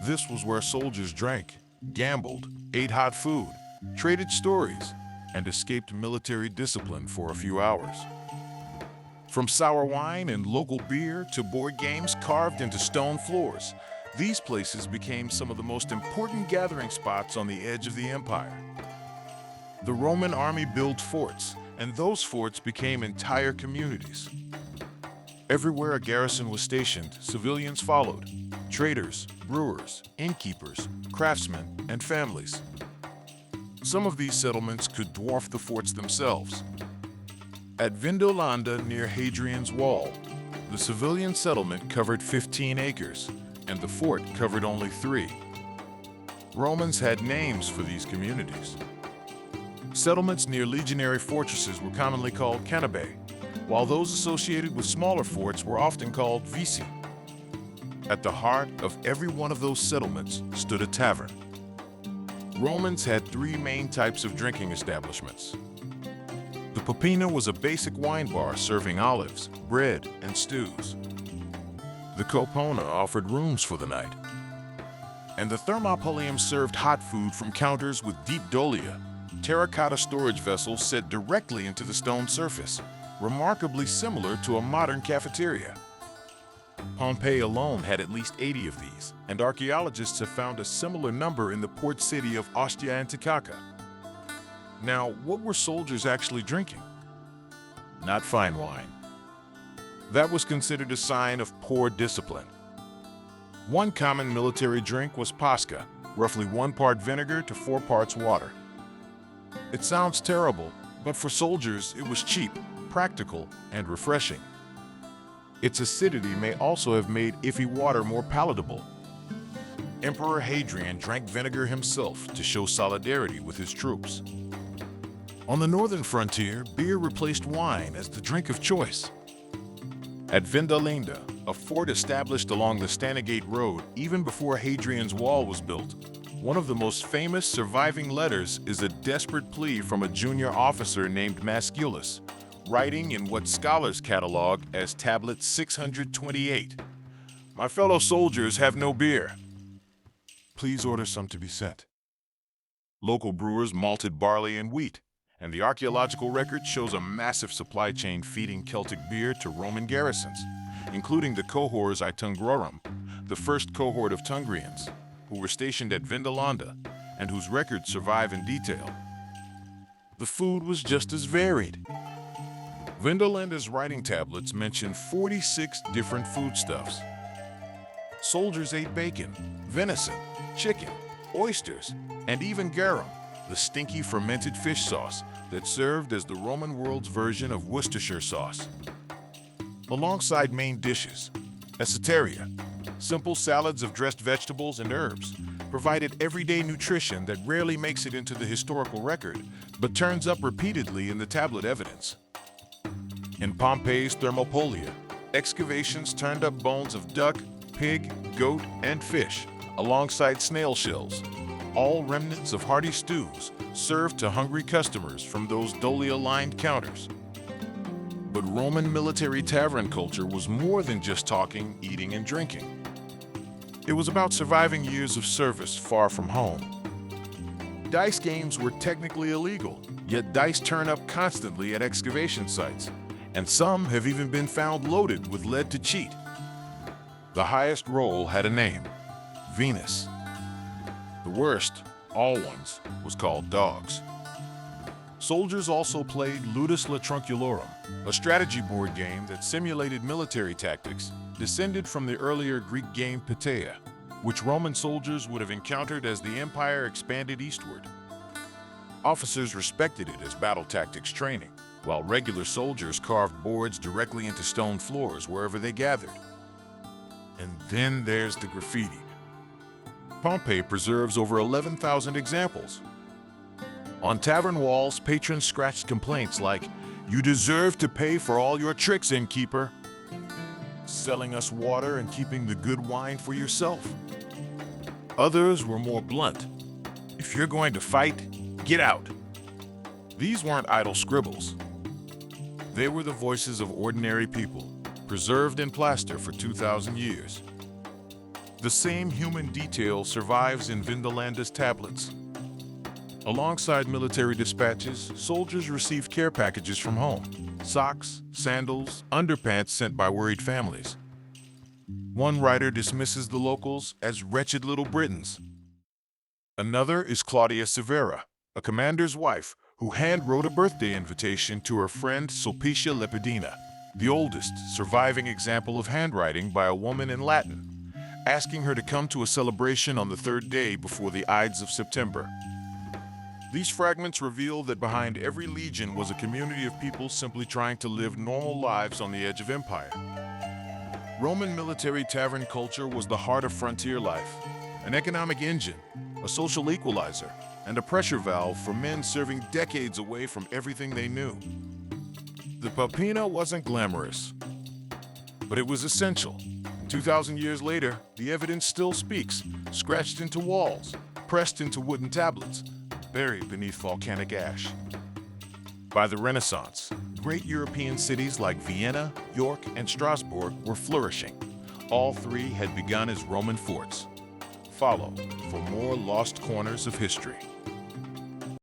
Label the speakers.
Speaker 1: This was where soldiers drank, gambled, ate hot food, traded stories, and escaped military discipline for a few hours. From sour wine and local beer to board games carved into stone floors, these places became some of the most important gathering spots on the edge of the empire. The Roman army built forts, and those forts became entire communities. Everywhere a garrison was stationed, civilians followed: traders, brewers, innkeepers, craftsmen, and families. Some of these settlements could dwarf the forts themselves. At Vindolanda near Hadrian's Wall, the civilian settlement covered 15 acres, and the fort covered only 3. Romans had names for these communities. Settlements near legionary fortresses were commonly called Canabae, while those associated with smaller forts were often called Vici. At the heart of every one of those settlements stood a tavern. Romans had 3 main types of drinking establishments. The Popina was a basic wine bar serving olives, bread, and stews. The Caupona offered rooms for the night. And the Thermopolium served hot food from counters with deep dolia, terracotta storage vessels set directly into the stone surface, remarkably similar to a modern cafeteria. Pompeii alone had at least 80 of these, and archaeologists have found a similar number in the port city of Ostia and Tikaka. Now, what were soldiers actually drinking? Not fine wine. That was considered a sign of poor discipline. One common military drink was posca, roughly 1 part vinegar to 4 parts water. It sounds terrible, but for soldiers it was cheap, practical, and refreshing. Its acidity may also have made iffy water more palatable. Emperor Hadrian drank vinegar himself to show solidarity with his troops. On the northern frontier, beer replaced wine as the drink of choice. At Vindolanda, a fort established along the Stanigate Road even before Hadrian's Wall was built, one of the most famous surviving letters is a desperate plea from a junior officer named Masculus, writing in what scholars catalog as Tablet 628. "My fellow soldiers have no beer. Please order some to be sent." Local brewers malted barley and wheat, and the archaeological record shows a massive supply chain feeding Celtic beer to Roman garrisons, including the cohors Itungrorum, the first cohort of Tungrians, who were stationed at Vindolanda, and whose records survive in detail. The food was just as varied. Vindolanda's writing tablets mention 46 different foodstuffs. Soldiers ate bacon, venison, chicken, oysters, and even garum, the stinky fermented fish sauce that served as the Roman world's version of Worcestershire sauce. Alongside main dishes, esoteria, simple salads of dressed vegetables and herbs, provided everyday nutrition that rarely makes it into the historical record, but turns up repeatedly in the tablet evidence. In Pompeii's Thermopolium, excavations turned up bones of duck, pig, goat, and fish, alongside snail shells, all remnants of hearty stews served to hungry customers from those dolia-lined counters. But Roman military tavern culture was more than just talking, eating, and drinking. It was about surviving years of service far from home. Dice games were technically illegal, yet dice turn up constantly at excavation sites, and some have even been found loaded with lead to cheat. The highest roll had a name: Venus. The worst, all ones, was called dogs. Soldiers also played Ludus Latrunculorum, a strategy board game that simulated military tactics, descended from the earlier Greek game Pateia, which Roman soldiers would have encountered as the empire expanded eastward. Officers respected it as battle tactics training, while regular soldiers carved boards directly into stone floors wherever they gathered. And then there's the graffiti. Pompeii preserves over 11,000 examples. On tavern walls, patrons scratched complaints like, "You deserve to pay for all your tricks, innkeeper," selling us water and keeping the good wine for yourself. Others were more blunt. "If you're going to fight, get out." These weren't idle scribbles. They were the voices of ordinary people, preserved in plaster for 2,000 years. The same human detail survives in Vindolanda's tablets. Alongside military dispatches, soldiers received care packages from home: socks, sandals, underpants sent by worried families. One writer dismisses the locals as wretched little Britons. Another is Claudia Severa, a commander's wife, who hand-wrote a birthday invitation to her friend Sulpicia Lepidina, the oldest surviving example of handwriting by a woman in Latin, asking her to come to a celebration on the third day before the Ides of September. These fragments reveal that behind every legion was a community of people simply trying to live normal lives on the edge of empire. Roman military tavern culture was the heart of frontier life, an economic engine, a social equalizer, and a pressure valve for men serving decades away from everything they knew. The Popina wasn't glamorous, but it was essential. 2,000 years later, the evidence still speaks, scratched into walls, pressed into wooden tablets, buried beneath volcanic ash. By the Renaissance, great European cities like Vienna, York, and Strasbourg were flourishing. All three had begun as Roman forts. Follow for more lost corners of history.